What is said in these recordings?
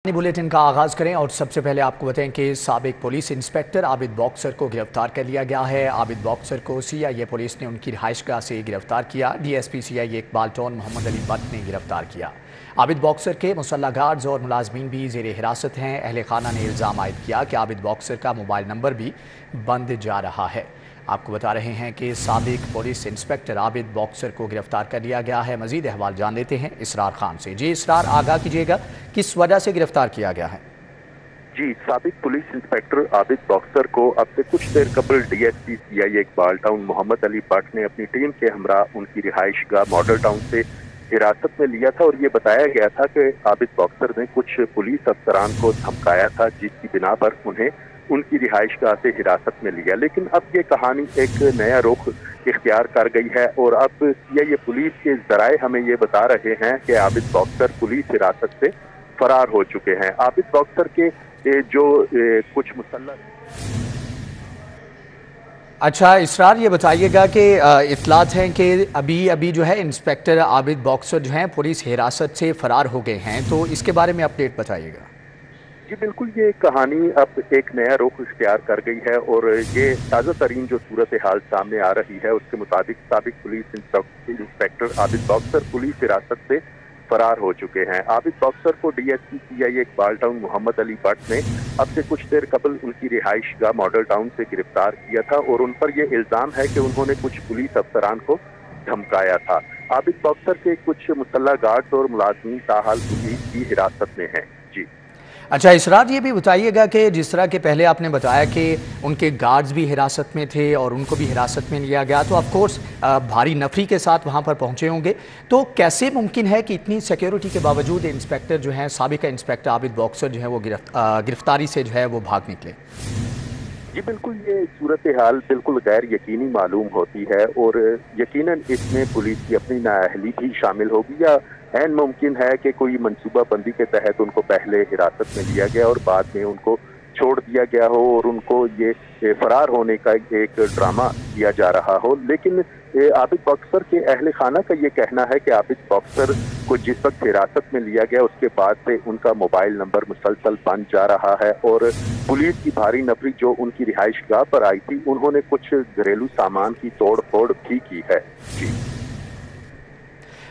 Bulletin का आगाज करें और सबसे पहले आपको बताएं कि साबिक पुलिस इंस्पेक्टर आबिद बॉक्सर को गिरफ्तार कर लिया गया है। आबिद बॉक्सर को सीआईए पुलिस ने उनकी रिहाइशगाह से गिरफ्तार किया। DSP CIA Iqbal Town Mohammad Ali Bhatt ने गिरफ्तार किया। आबिद बॉक्सर के मुसल्लह गार्ड्स और मुलाजमीन भी जेर हिरासत हैं। अहले खाना ने इल्ज़ाम आयद किया कि आबिद बॉक्सर का मोबाइल नंबर भी बंद जा रहा है। आपको बता रहे हैं कि साबिक पुलिस इंस्पेक्टर आबिद बॉक्सर को गिरफ्तार कर लिया गया है। मजीद अहवाल जान लेते हैं इसरार खान से। जी इसरार, आगाह कीजिएगा, किस वजह से गिरफ्तार किया गया है? जी, साबिक पुलिस इंस्पेक्टर आबिद बॉक्सर को अब से कुछ देर कबल DSP CIA Iqbal Town Mohammad Ali Bhatt ने अपनी टीम के हमरा उनकी रिहाइशगाह मॉडल टाउन से हिरासत में लिया था और ये बताया गया था कि आबिद बॉक्सर ने कुछ पुलिस अफसरान को धमकाया था, जिसकी बिना पर उन्हें उनकी रिहाइशगाह से हिरासत में लिया। लेकिन अब ये कहानी एक नया रुख इख्तियार कर गई है और अब सीआईए पुलिस के जराए हमें ये बता रहे हैं कि आबिद बॉक्सर पुलिस हिरासत से फरार हो चुके हैं। आबिद बॉक्सर के जो कुछ मुसल्लह। अच्छा इसरार, ये बताइएगा कि इत्तलात हैं कि अभी जो है इंस्पेक्टर आबिद बॉक्सर जो हैं पुलिस हिरासत से फरार हो गए हैं, तो इसके बारे में अपडेट बताइएगा। जी बिल्कुल, ये कहानी अब एक नया रुख इख्तियार कर गई है और ये ताज़ा तरीन जो सूरत हाल सामने आ रही है उसके मुताबिक साबिक police inspector Abid Boxer police हिरासत से फरार हो चुके हैं। आबिद बॉक्सर को DSP CIA Iqbal Town Mohammad Ali Bhatt ने अब से कुछ देर कबल उनकी रिहाइशगाह मॉडल टाउन से गिरफ्तार किया था और उन पर यह इल्ज़ाम है कि उन्होंने कुछ पुलिस अफसरान को धमकाया था। आबिद बॉक्सर के कुछ मुसल्लह गार्ड्स और मुलाजमीन ताहाल पुलिस की हिरासत में हैं। जी अच्छा इसरार, ये भी बताइएगा कि जिस तरह के पहले आपने बताया कि उनके गार्ड्स भी हिरासत में थे और उनको भी हिरासत में लिया गया, तो ऑफ कोर्स भारी नफरी के साथ वहां पर पहुंचे होंगे, तो कैसे मुमकिन है कि इतनी सिक्योरिटी के बावजूद इंस्पेक्टर जो हैं, साबिक इंस्पेक्टर आबिद बॉक्सर जो है वो गिरफ्तारी से जो है वो भाग निकले? जी बिल्कुल, ये सूरत हाल बिल्कुल गैर यकीनी मालूम होती है और यकीनन इसमें पुलिस की अपनी नाअहली भी शामिल होगी या ऐन मुमकिन है कि कोई मनसूबा बंदी के तहत उनको पहले हिरासत में लिया गया और बाद में उनको छोड़ दिया गया हो और उनको ये फरार होने का एक ड्रामा किया जा रहा हो। लेकिन आबिद बॉक्सर के अहले खाना का ये कहना है कि आबिद बॉक्सर को जिस वक्त हिरासत में लिया गया उसके बाद से उनका मोबाइल नंबर मुसलसल बंद जा रहा है और पुलिस की भारी नफरी जो उनकी रिहाइशगाह पर आई थी उन्होंने कुछ घरेलू सामान की तोड़ फोड़ भी की है। जी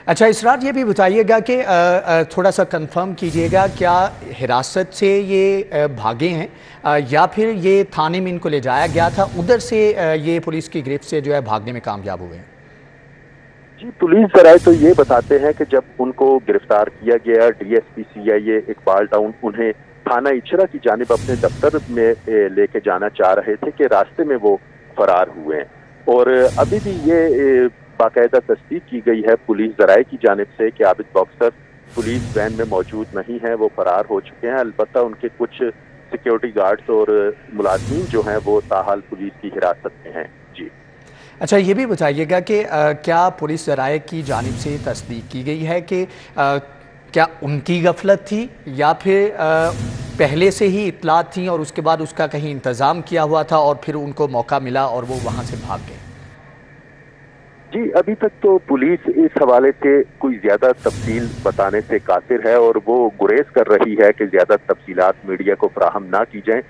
अच्छा इसरार, ये भी बताइएगा कि थोड़ा सा कंफर्म कीजिएगा, क्या हिरासत से ये भागे हैं या फिर ये थाने में इनको ले जाया गया था, उधर से ये पुलिस की गिरफ्त से जो है भागने में कामयाब हुए हैं? जी, पुलिस जराए तो ये बताते हैं कि जब उनको गिरफ्तार किया गया डीएसपी सीआईए इकबाल टाउन उन्हें थाना इचरा की जानिब अपने दफ्तर में लेके जाना चाह रहे थे कि रास्ते में वो फरार हुए हैं और अभी भी ये बाकायदा तस्दीक की गई है पुलिस जराए की जानिब से कि आबिद बॉक्सर पुलिस वैन में मौजूद नहीं है, वो फरार हो चुके हैं। अलबत्ता उनके कुछ सिक्योरिटी गार्ड्स और मुलाजमीन जो हैं वो ताहाल पुलिस की हिरासत में हैं। जी अच्छा, ये भी बताइएगा कि क्या पुलिस जराए की जानिब से तस्दीक की गई है कि क्या उनकी गफलत थी या फिर पहले से ही इत्तलात थी और उसके बाद उसका कहीं इंतज़ाम किया हुआ था और फिर उनको मौका मिला और वो वहाँ से भाग गए? जी, अभी तक तो पुलिस इस हवाले से कोई ज्यादा तफसील बताने से कासिर है और वो गुरेज कर रही है कि ज्यादा तफसीलात मीडिया को फराहम ना की जाएं।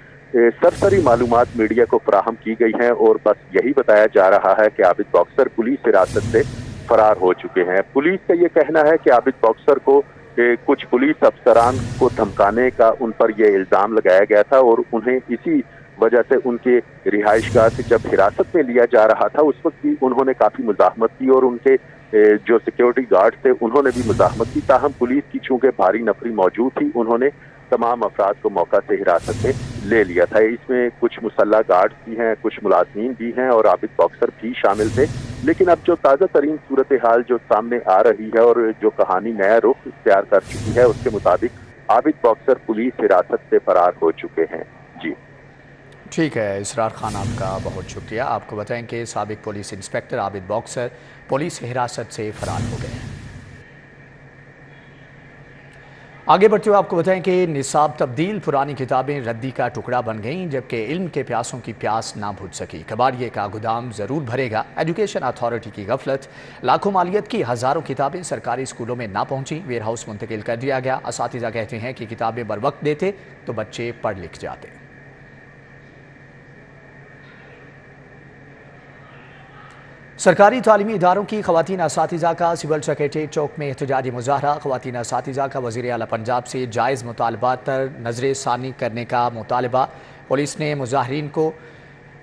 सरसरी मालूमात मीडिया को फराहम की गई हैं और बस यही बताया जा रहा है कि आबिद बॉक्सर पुलिस हिरासत से फरार हो चुके हैं। पुलिस का ये कहना है कि आबिद बॉक्सर को कुछ पुलिस अफसरान को धमकाने का उन पर यह इल्जाम लगाया गया था और उन्हें इसी वजह से उनके रिहाइशगाह से जब हिरासत में लिया जा रहा था उस वक्त भी उन्होंने काफी मुजाहमत की और उनके जो सिक्योरिटी गार्ड थे उन्होंने भी मुजाहमत की। ताहम पुलिस की चूंकि भारी नफरी मौजूद थी उन्होंने तमाम अफराद को मौका से हिरासत में ले लिया था। इसमें कुछ मुसल्लह गार्ड्स भी हैं, कुछ मुलाजमीन भी हैं और आबिद बॉक्सर भी शामिल थे। लेकिन अब जो ताज़ा तरीन सूरत हाल जो सामने आ रही है और जो कहानी नया रुख इख्तियार कर चुकी है उसके मुताबिक आबिद बॉक्सर पुलिस हिरासत से फरार हो चुके हैं। जी ठीक है इसरार खान, आपका बहुत शुक्रिया। आपको बताएं कि साबिक police inspector Abid Boxer police हिरासत से फरार हो गए हैं। आगे बढ़ते हुए आपको बताएं कि निसाब तब्दील, पुरानी किताबें रद्दी का टुकड़ा बन गईं, जबकि इल्म के प्यासों की प्यास ना बुझ सकी। कबाड़िए का गोदाम ज़रूर भरेगा। एजुकेशन अथॉरिटी की गफलत, लाखों मालियत की हज़ारों किताबें सरकारी स्कूलों में ना पहुंची, वेयर हाउस मुंतकिल कर दिया गया। असातिज़ा कहते हैं कि किताबें बर वक्त देते तो बच्चे पढ़ लिख जाते। सरकारी तालीमी इदारों की खवातीन असातिज़ा का सिविल सेक्रेटेरिएट चौक में एहतजाजी मुजाहरा। खवातीन असातिज़ा का वज़ीर आला पंजाब से जायज़ मुतालबात पर नज़र सानी करने का मुतालबा। पुलिस ने मुजाहरीन को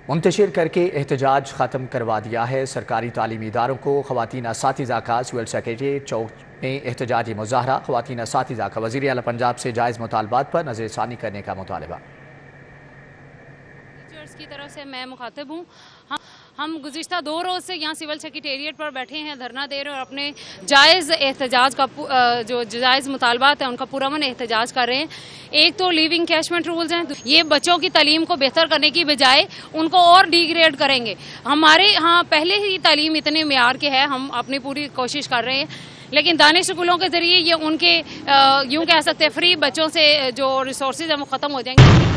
मुंतशिर करके एहतजाज ख़त्म करवा दिया है। सरकारी तालीमी इदारों को खवातीन असातिज़ा का सिविल सेक्रेटेरिएट चौक में एहतजाजी मुजाहरा। खवातीन असातिज़ा का वज़ीर आला पंजाब से जायज़ मुतालबात पर नज़र सानी करने का मुतालबा। की तरफ से मैं मुखातिब हूँ। हम गुज़िश्ता 2 रोज़ से यहाँ सिविल सेक्रेटेरिएट पर बैठे हैं, धरना दे रहे हैं और अपने जायज़ एहतजाज का जो जायज़ मुतालबात हैं उनका पुरअमन एहतजाज कर रहे हैं। एक तो लिविंग कैशमेंट रूल्स हैं, ये बच्चों की तालीम को बेहतर करने की बजाय उनको और डिग्रेड करेंगे। हमारे यहाँ पहले ही तालीम इतने मेयार के है, हम अपनी पूरी कोशिश कर रहे हैं, लेकिन दानिश स्कूलों के ज़रिए ये उनके यूँ कह सकते हैं फ्री बच्चों से जो रिसोर्सेज हैं वो ख़त्म हो जाएंगे।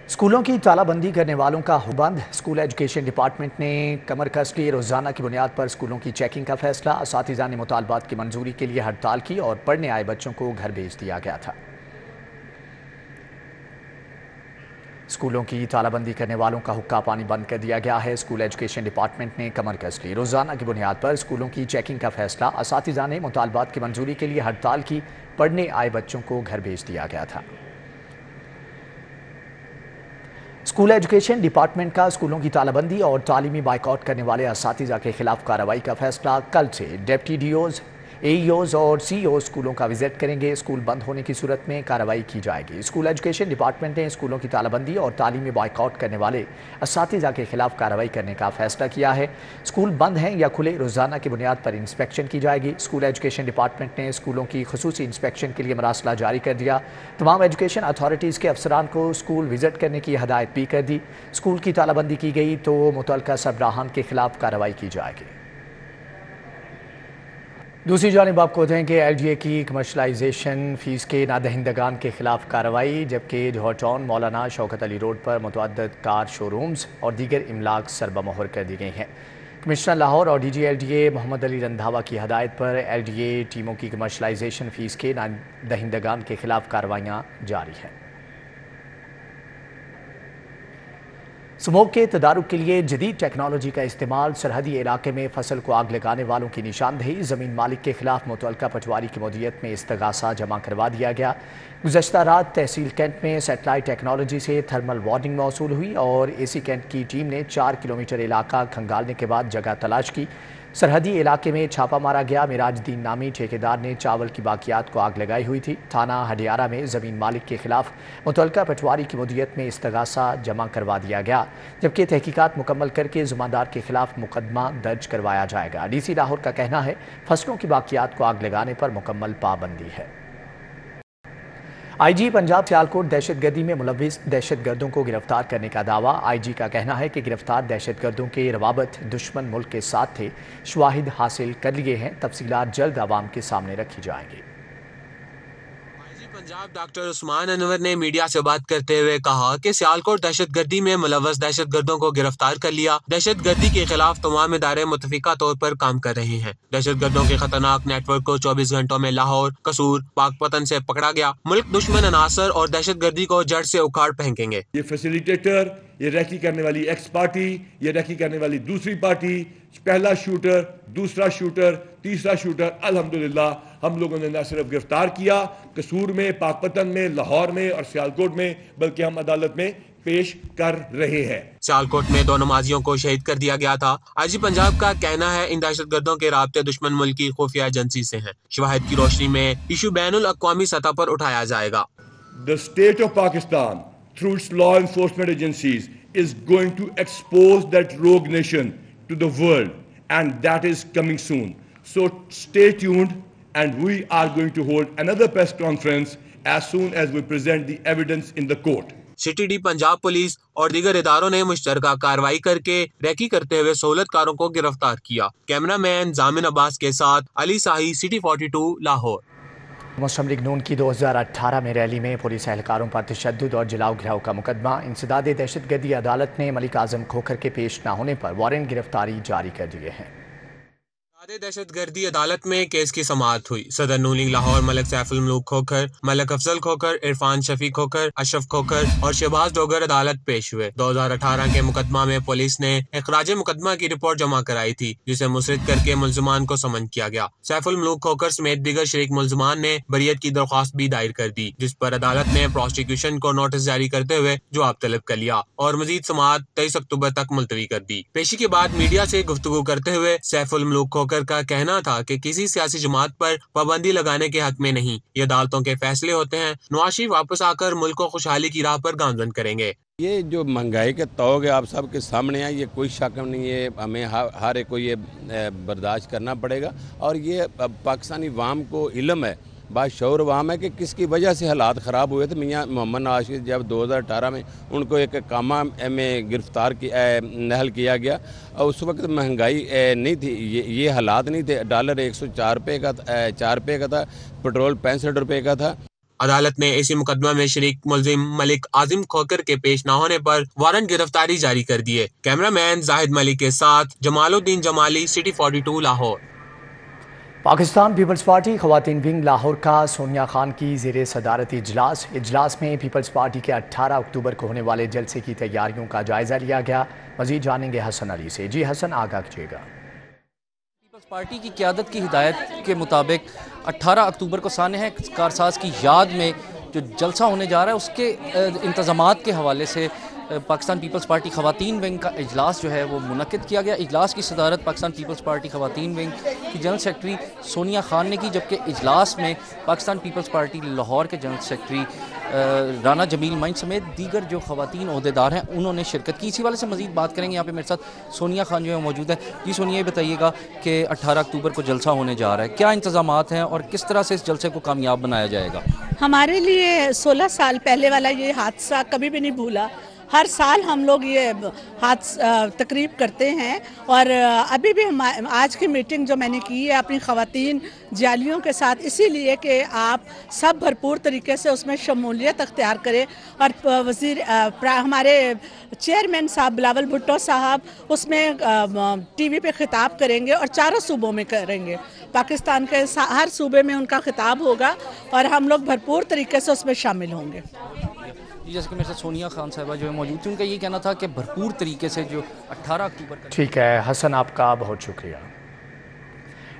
स्कूलों की तालाबंदी करने वालों का बंद। स्कूल एजुकेशन डिपार्टमेंट ने कमर कस लिए रोज़ाना की बुनियाद पर स्कूलों की चेकिंग का फैसला। असातिज़ा ने मुतालबात की मंजूरी के लिए हड़ताल की और पढ़ने आए बच्चों को घर भेज दिया गया था। स्कूलों की तालाबंदी करने वालों का हुक्का पानी बंद कर दिया गया है। स्कूल एजुकेशन डिपार्टमेंट ने कमर कस ली। रोज़ाना की बुनियाद पर स्कूलों की चेकिंग का फैसला। असातिज़ा ने मुतालबात की मंजूरी के लिए हड़ताल की, पढ़ने आए बच्चों को घर भेज दिया गया था। स्कूल एजुकेशन डिपार्टमेंट का स्कूलों की तालाबंदी और तालीमी बाइकआउट करने वाले असातिज़ा के खिलाफ कार्रवाई का फैसला। कल से डिप्टी डीओज, एईओज और सीईओ स्कूलों का विजिट करेंगे। स्कूल बंद होने की सूरत में कार्रवाई की जाएगी। स्कूल एजुकेशन डिपार्टमेंट ने स्कूलों की तालाबंदी और तालीमी बाइकआउट करने वाले असातिज़ा के खिलाफ कार्रवाई करने का फैसला किया है। स्कूल बंद हैं या खुले, रोज़ाना की बुनियाद पर इंस्पेक्शन की जाएगी। स्कूल एजुकेशन डिपार्टमेंट ने स्कूलों की खुसूसी इंस्पेक्शन के लिए मरासला जारी कर दिया। तमाम एजुकेशन अथॉरिटीज़ के अफसरान को स्कूल विजिट करने की हदायत भी कर दी। स्कूल की तालाबंदी की गई तो मुतल्लिका सरबराहान के खिलाफ कार्रवाई की जाएगी। दूसरी जानिब आपको बताएं कि एलजीए की कमर्शलाइजेशन फीस के नादहिंदगान के खिलाफ कार्रवाई, जबकि जौहर टाउन मौलाना शौकत अली रोड पर मुतअद्दिद कार शोरूम्स और दीगर इमलाक सरबमोहर कर दी गई हैं। कमिश्नर लाहौर और डीजी एलडीए मोहम्मद अली रंधावा की हदायत पर एलडीए टीमों की कमर्शलाइजेशन फीस के नादहिंदगान के खिलाफ कार्रवाइयाँ जारी हैं। स्मोक के तदारुक के लिए जदीद टेक्नोलॉजी का इस्तेमाल, सरहदी इलाके में फसल को आग लगाने वालों की निशानदेही, ज़मीन मालिक के खिलाफ मुतल्लिका पटवारी की मदीयत में इस्तगासा जमा करवा दिया गया। गुज़श्ता रात तहसील कैंट में सेटेलाइट टेक्नोलॉजी से थर्मल वार्निंग मौसूल हुई और एसी कैंट की टीम ने 4 किलोमीटर इलाका खंगालने के बाद जगह तलाश की। सरहदी इलाके में छापा मारा गया। मिराजुद्दीन नामी ठेकेदार ने चावल की बाकियात को आग लगाई हुई थी। थाना हडियारा में ज़मीन मालिक के खिलाफ मुतल्लिका पटवारी की मुद्दत में इस्तगासा जमा करवा दिया गया, जबकि तहकीकात मुकम्मल करके ज़िम्मेदार के खिलाफ मुकदमा दर्ज करवाया जाएगा। डीसी लाहौर का कहना है फसलों की बाकियात को आग लगाने पर मुकम्मल पाबंदी है। आईजी पंजाब सियालकोट दहशतगर्दी में मुलव्विस दहशतगर्दों को गिरफ्तार करने का दावा। आईजी का कहना है कि गिरफ्तार दहशतगर्दों के रवाबत दुश्मन मुल्क के साथ थे, शवाहिद हासिल कर लिए हैं। तफसीलात जल्द आवाम के सामने रखी जाएंगी। पंजाब डॉक्टर उस्मान अनवर ने मीडिया से बात करते हुए कहा कि सियालकोट दहशतगर्दी में मुलव्वस दहशतगर्दों को गिरफ्तार कर लिया। दहशतगर्दी के खिलाफ तमाम इदारे मुतफिका तौर पर काम कर रहे हैं। दहशतगर्दों के खतरनाक नेटवर्क को 24 घंटों में लाहौर, कसूर, पाकपतन से पकड़ा गया। मुल्क दुश्मन अनासर और दहशतगर्दी को जड़ से उखाड़ फेंकेंगे। ये फैसिलिटेटर, ये रैकी करने वाली एक्स पार्टी, ये रैकी करने वाली दूसरी पार्टी, पहला शूटर, दूसरा शूटर, तीसरा शूटर, अल्हम्दुलिल्लाह हम लोगों ने न सिर्फ गिरफ्तार किया कसूर में, पाकपतन में, लाहौर में और सियालकोट में, बल्कि हम अदालत में पेश कर रहे हैं। सियालकोट में 2 नमाजियों को शहीद कर दिया गया था। आईजी पंजाब का कहना है इन दहशतगर्दों के राब्ते दुश्मन मुल्क की खुफिया एजेंसी से हैं। शवाहिद की रोशनी में इशू बैनुल अक़वामी सतह पर उठाया जाएगा। The state of Pakistan through its law enforcement agencies is going to expose that rogue nation to the world, and that is coming soon. So stay tuned, and we are going to hold another press conference as soon as we present the evidence in the court. City Punjab police और दीगर इदारों ने मुश्तरका कार्रवाई करके recce करते हुए सहूलतकारों को गिरफ्तार किया। कैमरामैन जामिन अब्बास के साथ अली साही, सिटी 42 लाहौर। मुस्लिम लीग नून की 2018 में रैली में पुलिस एहलकारों पर तशद्दुद और जलाओ घिराव का मुकदमा। इंसदाद दहशतगर्दी अदालत ने मलिक आजम खोखर के पेश न होने पर वारंट गिरफ्तारी जारी कर दिए हैं। दहशत गर्दी अदालत में केस की समाअत हुई। सदर नून लीग लाहौर मलिक सैफुल मुल्क खोखर, मलिक अफजल खोखर, इरफान शफी खोखर, अशरफ खोखर और शहबाज डोगर अदालत पेश हुए। 2018 के मुकदमा में पुलिस ने इखराज मुकदमा की रिपोर्ट जमा कराई थी, जिसे मुस्रिद करके मुल्जिमान को समन किया गया। सैफुल मुल्क खोखर समेत दीगर शरीक मुल्जिमान ने बरियत की दरख्वास्त भी दायर कर दी, जिस पर अदालत ने प्रोसिक्यूशन को नोटिस जारी करते हुए जवाब तलब कर लिया और मजीद समाअत 23 अक्टूबर तक मुलतवी कर दी। पेशी के बाद मीडिया से गुफ्तगू करते हुए सैफुल मुल्क खोखर का कहना था कि किसी सियासी जमात पर पाबंदी लगाने के हक में नहीं, ये अदालतों के फैसले होते हैं। नवाज शरीफ वापस आकर मुल्क को खुशहाली की राह पर गामजन करेंगे। ये जो महंगाई के तौग आप सब के सामने है, ये कोई शक नहीं है, हमें हर एक को ये बर्दाश्त करना पड़ेगा। और ये पाकिस्तानी वाम को इल्म है, बाशऊर वाम है कि किसकी वजह से हालात ख़राब हुए थे। मियाँ मोहम्मद नवाज शरीफ जब 2018 में उनको एक कामा में गिरफ़्तार नहल किया गया, और उस वक्त महंगाई नहीं थी, ये हालात नहीं थे। डॉलर 104 रुपये का 4 रुपये का था, पेट्रोल 65 रुपये का था। अदालत ने इसी मुकदमा में शरीक मुलजिम मलिक आजिम खोखर के पेश न होने पर वारंट गिरफ्तारी जारी कर दिए। कैमरामैन जाहिद मलिक के साथ Jamaluddin Jamali, city 42 Lahore. Pakistan Peoples Party ख़वातीन विंग लाहौर का सोनिया खान की ज़ेरे सदारत इजलास में पीपल्स पार्टी के 18 अक्टूबर को होने वाले जलसे की तैयारियों का जायज़ा लिया गया। मज़ीद जानेंगे हसन अली से। जी हसन, आगाह कीजिएगा। पीपल्स पार्टी की क़यादत की हिदायत के मुताबिक 18 अक्टूबर को सानह कारसाज की याद में जो जलसा होने जा रहा है, उसके इंतज़ामात के हवाले से पाकिस्तान पीपल्स पार्टी ख़वातीन विंग का इजलास जो है वो मुनक़िद किया गया। इजलास की सदारत पाकिस्तान पीपल्स पार्टी ख़वातीन विंग की जनरल सेक्रेटरी सोनिया खान ने की, जबकि इजलास में पाकिस्तान पीपल्स पार्टी लाहौर के जनरल सेक्रेटरी राना जमील माइन समेत दीगर जो ख़वातीन ओहदेदार हैं उन्होंने शिरकत की। इसी वाले से मज़ीद बात करेंगे। यहाँ पे मेरे साथ सोनिया खान जो है मौजूद है। जी सोनिया, ये बताइएगा कि 18 अक्टूबर को जलसा होने जा रहा है, क्या इंतज़ामात हैं और किस तरह से इस जलसे को कामयाब बनाया जाएगा? हमारे लिए 16 साल पहले वाला ये हादसा कभी भी नहीं भूला। हर साल हम लोग ये तकरीब करते हैं, और अभी भी हम आज की मीटिंग जो मैंने की है अपनी ख़वातीन जालियों के साथ, इसीलिए कि आप सब भरपूर तरीके से उसमें शमूलियत अख्तियार करें। और हमारे चेयरमैन साहब बिलावल भुट्टो साहब उसमें टीवी पे ख़िताब करेंगे और 4 सूबों में करेंगे। पाकिस्तान के हर सूबे में उनका ख़िताब होगा और हम लोग भरपूर तरीके से उसमें शामिल होंगे। जैसे कि मेरे साथ सोनिया खान साहिबा जो है मौजूद थी, उनका ये कहना था कि भरपूर तरीके से जो 18 अक्टूबर का। ठीक है हसन, आपका बहुत शुक्रिया।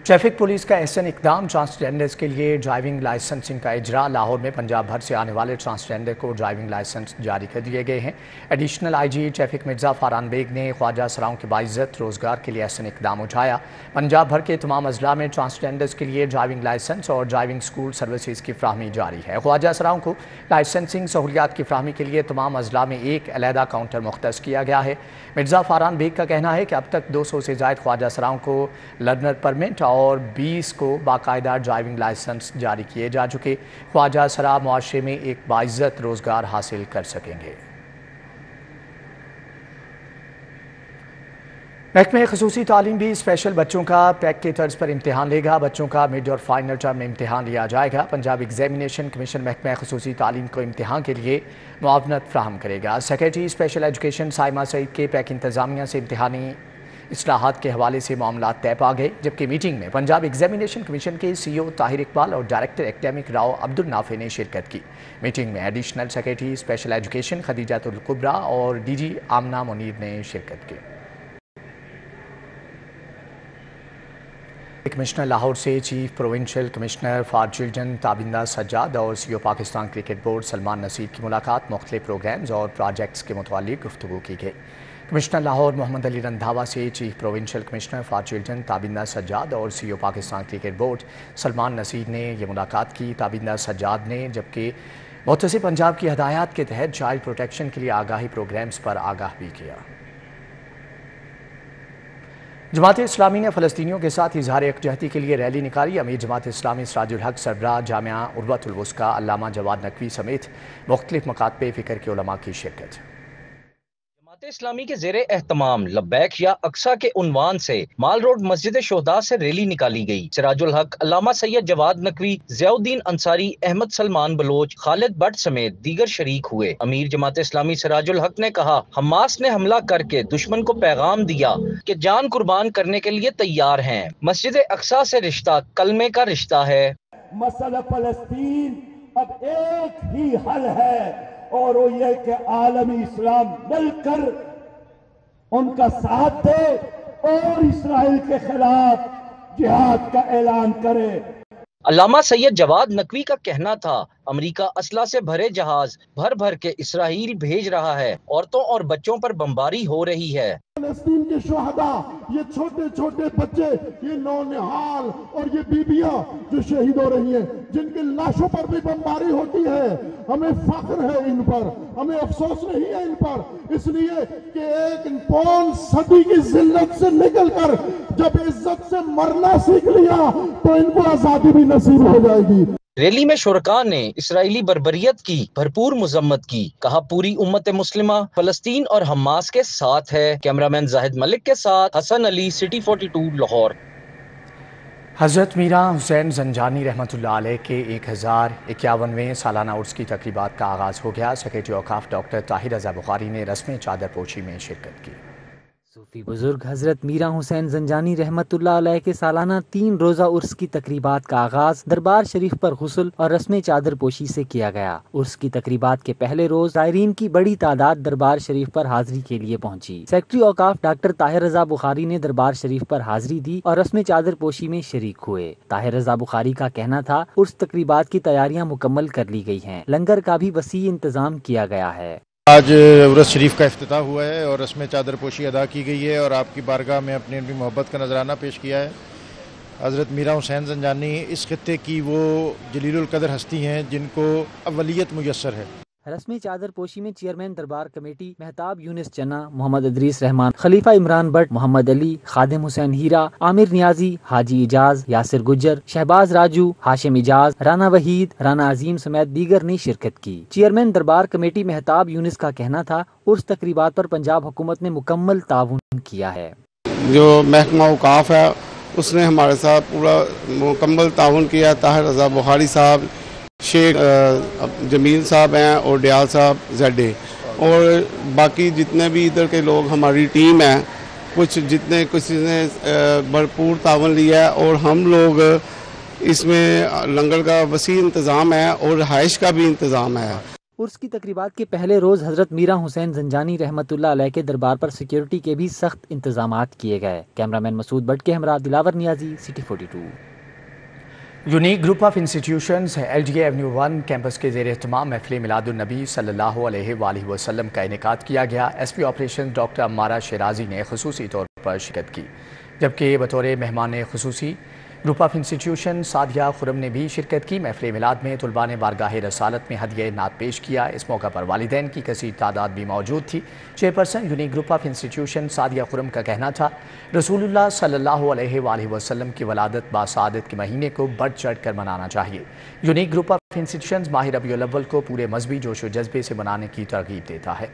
ट्रैफिक पुलिस का एहसन इकदाम, ट्रांसजेंडर्स के लिए ड्राइविंग लाइसेंसिंग का इजरा। लाहौर में पंजाब भर से आने वाले ट्रांसजेंडर को ड्राइविंग लाइसेंस जारी कर दिए गए हैं। Additional IG traffic Mirza Faran Baig ने ख्वाजा सराओं के बाइज़्ज़त रोज़गार के लिए एहसन इकदाम उठाया। पंजाब भर के तमाम अजला में ट्रांसजेंडर्स के लिए ड्राइविंग लाइसेंस और ड्राइविंग स्कूल सर्विसेज की फ्राहमी जारी है। ख्वाजा सराओं को लाइसेंसिंग सहूलियात की फ्राहमी के लिए तमाम अजला में एक अलहदा काउंटर मुख्तस किया गया है। मिर्ज़ा फारान बेग का कहना है कि अब तक 200 से ज़ायद ख्वाजा सराओं को लर्नर परमिट और 20 को बाकायदा ड्राइविंग लाइसेंस जारी किए जा चुके। ख्वाजा सरा मुआशरे में एक बाइज़्ज़त रोज़गार हासिल कर सकेंगे। महकमे ख़ुसूसी तालीम भी स्पेशल बच्चों का पैक के तर्ज पर इम्तिहान लेगा। बच्चों का मिड और फाइनल टर्म में इम्तिहान लिया जाएगा। पंजाब एग्जामिनेशन कमीशन महकमे ख़ुसूसी तालीम को इम्तिहान के लिए मुआवनत फ्राहम करेगा। Secretary special education Saima Saeed के पैक इंतज़ामिया से इम्तिहानी इस्लाहात के हवाले से मामला तय पा गए, जबकि मीटिंग में पंजाब एग्जामिनेशन कमीशन के CEO ताहिर इकबाल और डायरेक्टर एकेडमिक राव अब्दुल नाफे ने शिरकत की। मीटिंग में एडिशनल सेक्रेटरी स्पेशल एजुकेशन खदीजातुल कुबरा और DG आमना मुनीर ने शिरकत की। कमिश्नर लाहौर से chief provincial commissioner for children Tabinda Sajjad और CEO Pakistan cricket board Salman Naseer की मुलाकात मुख्तलिफ प्रोग्राम्स और प्रोजेक्ट्स के मुतालिक गुफ्तगू की गई। कमिश्नर लाहौर मोहम्मद अली रंधावा से chief provincial commissioner for children Tabinda Sajjad और CEO Pakistan cricket board Salman Naseer ने यह मुलाकात की। ताबिंदा सज्जाद ने जबकि मुतसिब पंजाब की हदायत के तहत चाइल्ड प्रोटेक्शन के लिए आगाही प्रोग्राम्स पर आगाह भी किया। जमात इस्लामी ने फ़लस्तीनियों के साथ इजहार यकजहती के लिए रैली निकाली। अमीर जमात इस्लामी सिराजुल हक सरबराह जामिया उर्वतुल वुस्का अल्लामा जवाद नकवी समेत मुख्तलिफ मकात पे फ़िक्र के उलमा की शिरकत। جماعت اسلامی کے زیر اہتمام لبیک یا اقصی کے عنوان سے مال روڈ مسجد شہداء سے ریلی نکالی گئی۔ سراج الحق، علامہ سید جواد نقوی، ضیاء الدین انصاری، احمد سلمان بلوچ، خالد بٹ سمیت دیگر شریک ہوئے۔ امیر جماعت اسلامی سراج الحق نے کہا، حماس نے حملہ کر کے دشمن کو پیغام دیا کہ جان قربان کرنے کے لیے تیار ہیں۔ مسجد اقصی سے رشتہ کلمے کا رشتہ ہے۔ مسئلہ فلسطین اب ایک ہی حل ہے اور وہ یہ کہ عالمی اسلام مل کر ان کا ساتھ دے اور اسرائیل کے خلاف جہاد کا اعلان کرے۔ علامہ سید جواد نقوی کا کہنا تھا، امریکہ اسلحہ سے بھرے جہاز بھر بھر کے اسرائیل بھیج رہا ہے، عورتوں اور بچوں پر بمباری ہو رہی ہے۔ فلسطین کے شہداء، یہ چھوٹے چھوٹے بچے، یہ نونہال اور یہ بیبیاں جو شہید ہو رہی ہیں، جن کی لاشوں پر بھی بمباری ہوتی ہے، ہمیں فخر ہے ان پر، ہمیں افسوس نہیں ہے ان پر، اس لیے کہ ایک پون صدی کی ذلت سے نکل کر جب عزت سے مرنا سیکھ لیا تو ان کو آزادی بھی نصیب ہو جائے گی۔ ریلی میں شرکاء نے اسرائیلی بربریت کی بھرپور مذمت کی، کہا پوری امت مسلمہ فلسطین اور حماس کے ساتھ ہے۔ کیمرامین زاہد ملک کے ساتھ حسن علی، سٹی 42 لاہور۔ حضرت میرا حسین زنجانی رحمۃ اللہ علیہ کے 1051ویں سالانہ عرس کی تقریبات کا آغاز ہو گیا۔ سیکریٹری اوقاف ڈاکٹر طاہر رضا بخاری نے رسم چادر پوشی میں شرکت کی۔ صوفی بزرگ حضرت میرا حسین زنجانی رحمۃ اللہ علیہ کے سالانہ 3 روزہ عرس کی تقریبات کا آغاز دربار شریف پر غسل اور رسم چادر پوشی سے کیا گیا۔ عرس کی تقریبات کے پہلے روز زائرین کی بڑی تعداد دربار شریف پر حاضری کے لیے پہنچی۔ سیکریٹری اوقاف ڈاکٹر طاہر رضا بخاری نے دربار شریف پر حاضری دی اور رسم چادر پوشی میں شریک ہوئے۔ طاہر رضا بخاری کا کہنا تھا، عرس تقریبات کی تیاریاں مکمل کر لی گئی ہیں، لنگر کا بھی وسیع انتظام کیا گیا ہے۔ آج عرس شریف کا افتتاح ہوا ہے اور رسم چادر پوشی ادا کی گئی ہے اور آپ کی بارگاہ میں اپنی محبت کا نذرانہ پیش کیا ہے۔ حضرت میرا حسین زنجانی اس خطے کی وہ جلیل القدر ہستی ہیں جن کو اولیت میسر ہے۔ رسم چادر پوشی میں چیئرمین دربار کمیٹی مہتاب یونس چنا، محمد ادریس رحمان، خلیفہ عمران بٹ، محمد علی، خادم حسین ہیرا، عامر نیازی، حاجی اجاز، یاسر گجر، شہباز راجو، ہاشم اجاز، رانا وحید، رانا عظیم سمیت دیگر نے شرکت کی۔ چیئرمین دربار کمیٹی مہتاب یونس کا کہنا تھا، عرس تقریبات پر پنجاب حکومت نے مکمل تعاون کیا ہے۔ جو محکمہ اوقاف ہے اس نے ہمارے ساتھ پورا مکمل تعاون کیا۔ طاہر رضا بخاری صاحب، شیخ جمیل صاحب ہیں اور ڈیال صاحب زیڈ اے، اور باقی جتنے بھی ادھر کے لوگ ہماری ٹیم ہیں، کسی نے بھرپور تعاون لیا ہے اور ہم لوگ اس میں لنگر کا وسیع انتظام ہے اور رہائش کا بھی انتظام ہے۔ عرس کی تقریبات کے پہلے روز حضرت میرا حسین زنجانی رحمۃ اللہ علیہ کے دربار پر سیکیورٹی کے بھی سخت انتظامات کیے گئے۔ کیمرامین مسعود بٹ کے ہمراہ Dilawar Niazi, city 42۔ Unique group of institutions LGA avenue 1 campus کے زیر اہتمام محفل میلاد النبی صلی اللہ علیہ وآلہ وسلم کا انعقاد کیا گیا۔ SP operation doctor Umara Shirazi نے خصوصی طور پر شرکت کی، جبکہ بطور مہمان خصوصی گروپ آف انسٹیٹیوشن سعدیہ خرم نے بھی شرکت کی۔ محفل میلاد میں طلباء نے بارگاہ رسالت میں ہدیہ نعت پیش کیا۔ اس موقع پر والدین کی کثیر تعداد بھی موجود تھی۔ Chairperson unique group of institution Sadia Khurram کا کہنا تھا، رسول اللہ صلی اللہ علیہ وآلہ وسلم کی ولادت باسعادت کے مہینے کو بڑھ چڑھ کر منانا چاہیے۔ یونیک گروپ آف انسٹیٹیوشن ماہ ربیع الاول کو پورے مذہبی جوش و جذبے سے منانے کی ترغیب دیتا ہے۔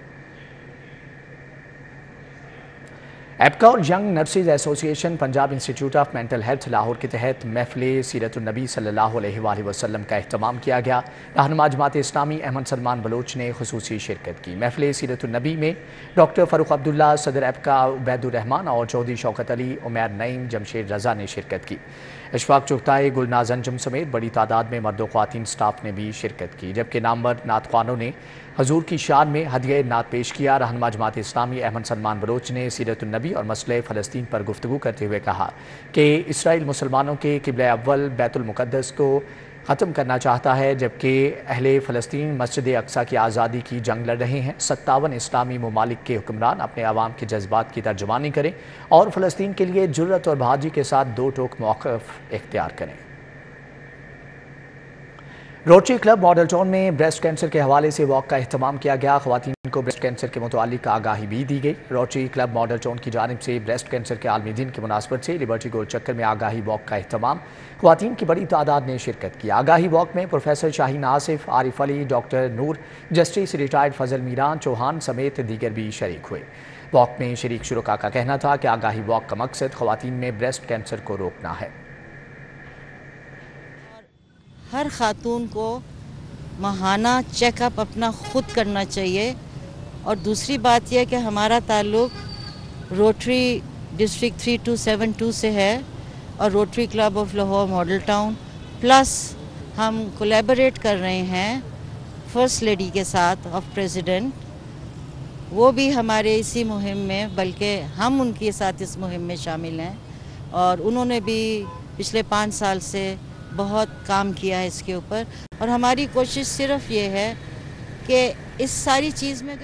ایپکا اور ینگ نرسز ایسوسی ایشن Punjab institute of mental health Lahore کے تحت محفل سیرت النبی صلی اللہ علیہ وآلہ وسلم کا اہتمام کیا گیا۔ رہنما جماعت اسلامی احمد سلمان بلوچ نے خصوصی شرکت کی۔ محفل سیرت النبی میں ڈاکٹر فاروق عبداللہ، صدر ایپکا عبید الرحمان اور چودھری شوکت علی، عمیر نعیم، جمشید رضا نے شرکت کی۔ اشفاق چغتائی، گلناز انجم سمیت بڑی تعداد میں مرد و خواتین سٹاف نے بھی شرکت کی، جبکہ نامور نعت خوانوں نے حضور کی شان میں ہدیہ نعت پیش کیا۔ رہنما جماعت اسلامی احمد سلمان بلوچ نے سیرت النبی اور مسئلہ فلسطین پر گفتگو کرتے ہوئے کہا کہ اسرائیل مسلمانوں کے قبلہ اول بیت المقدس کو ختم کرنا چاہتا ہے، جبکہ اہل فلسطین مسجد اقصی کی آزادی کی جنگ لڑ رہے ہیں۔ 57 اسلامی ممالک کے حکمران اپنے عوام کے جذبات کی ترجمانی کریں اور فلسطین کے لیے جرأت اور بہادری کے ساتھ دو ٹوک موقف اختیار کریں۔ روٹری کلب ماڈل ٹاؤن میں بریسٹ کینسر کے حوالے سے واک کا اہتمام کیا گیا. خواتین کو بریسٹ کینسر کے متعلق آگاہی بھی دی گئی. روٹری کلب ماڈل ٹاؤن کی جانب سے بریسٹ کینسر کے عالمی دن کی مناسبت سے لبرٹی گول چکر میں آگاہی واک کا اہتمام. خواتین کی بڑی تعداد نے شرکت کی. آگاہی واک میں پروفیسر شاہین آصف، عارف علی، ڈاکٹر نور، جسٹس ریٹائرڈ فضل میران چوہان سمیت دیگر بھی شریک ہوئے. واک میں شریک شرکاء کا کہنا تھا کہ آگاہی واک کا مقصد خواتین میں بریسٹ کینسر کو روکنا ہے. ہر خاتون کو ماہانہ چیک اپ اپنا خود کرنا چاہیے. اور دوسری بات یہ کہ ہمارا تعلق روٹری ڈسٹرکٹ 3272 سے ہے اور Rotary club of Lahore model town plus ہم کولیبریٹ کر رہے ہیں فرسٹ لیڈی کے ساتھ آف پریزیڈنٹ. وہ بھی ہمارے اسی مہم میں، بلکہ ہم ان کے ساتھ اس مہم میں شامل ہیں اور انہوں نے بھی پچھلے 5 سال سے بہت کام کیا ہے اس کے اوپر. اور ہماری کوشش صرف یہ ہے کہ اس ساری چیز میں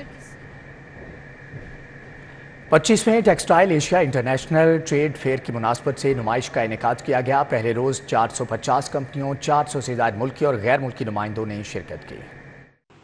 25ویں textile Asia international trade fair کی مناسبت سے نمائش کا انعقاد کیا گیا. پہلے روز 450 کمپنیوں، 400 سے زائد ملکی اور غیر ملکی نمائندوں نے شرکت کی.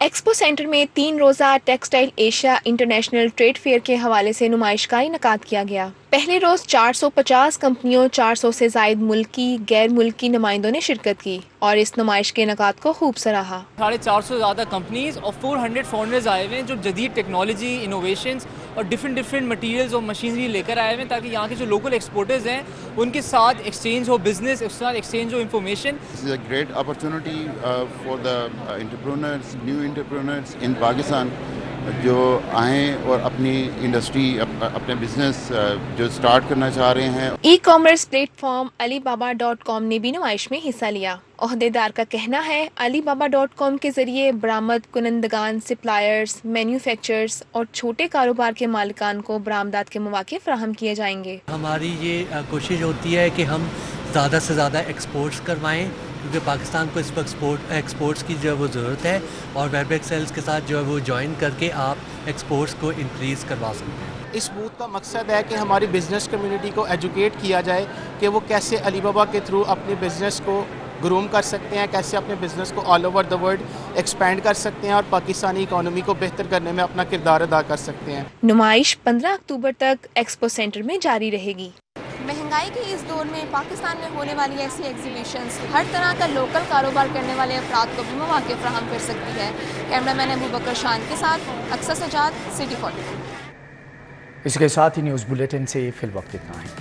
ایکسپو سینٹر میں 3 روزہ textile Asia international trade fair کے حوالے سے نمائش کا انعقاد کیا گیا. پہلے روز 450 کمپنیوں، 400 سے زائد ملکی غیر ملکی نمائندوں نے شرکت کی اور اس نمائش کے انعقاد کو خوب سراہا. 450 سے زیادہ کمپنیز اور 400 فاؤنڈرز آئے ہوئے ہیں جو جدید ٹیکنالوجی، انوویشنز اور ڈفرینٹ مٹیریلز اور مشینری لے کر آئے ہوئے ہیں تاکہ یہاں کے جو لوکل ایکسپورٹرز ہیں ان کے ساتھ ایکسچینج ہو بزنس، اس کے ساتھ exchange who information. This is a great opportunity for the entrepreneurs, new entrepreneurs in Pakistan جو آئیں اور اپنی انڈسٹری، اپنے بزنس جو سٹارٹ کرنا چاہ رہے ہیں. E commerce plate form alibaba.com نے بھی نمائش میں حصہ لیا. عہدیدار کا کہنا ہے alibaba.com کے ذریعے برآمد کنندگان، سپلائرز، مینوفیکچررز اور چھوٹے کاروبار کے مالکان کو برآمدات کے مواقع فراہم کیے جائیں گے. ہماری یہ کوشش ہوتی ہے کہ ہم زیادہ سے زیادہ ایکسپورٹس کروائیں کیونکہ پاکستان کو اس وقت ایکسپورٹس کی جو ہے وہ ضرورت ہے اور ویب ایکسلز کے ساتھ جو ہے وہ جوائن کر کے آپ ایکسپورٹس کو انکریز کروا سکتے ہیں. اس بوتھ کا مقصد ہے کہ ہماری بزنس کمیونٹی کو ایجوکیٹ کیا جائے کہ وہ کیسے علی بابا کے تھرو اپنے بزنس کو گروم کر سکتے ہیں، کیسے اپنے بزنس کو all over the world expand کر سکتے ہیں اور پاکستانی اکانومی کو بہتر کرنے میں اپنا کردار ادا کر سکتے ہیں. نمائش 15 اکتوبر تک ایکسپو سینٹر میں جاری رہے گی. مہنگائی کے اس دور میں پاکستان میں ہونے والی ایسی ایگزیبیشنز ہر طرح کا لوکل کاروبار کرنے والے افراد کو بھی مواقع فراہم کر سکتی ہے. کیمرہ مین ابوبکر شان کے ساتھ اقصی سجاد، سٹی 44. اس کے ساتھ ہی نیوز بلیٹن سے فی الوقت اتنا ہے.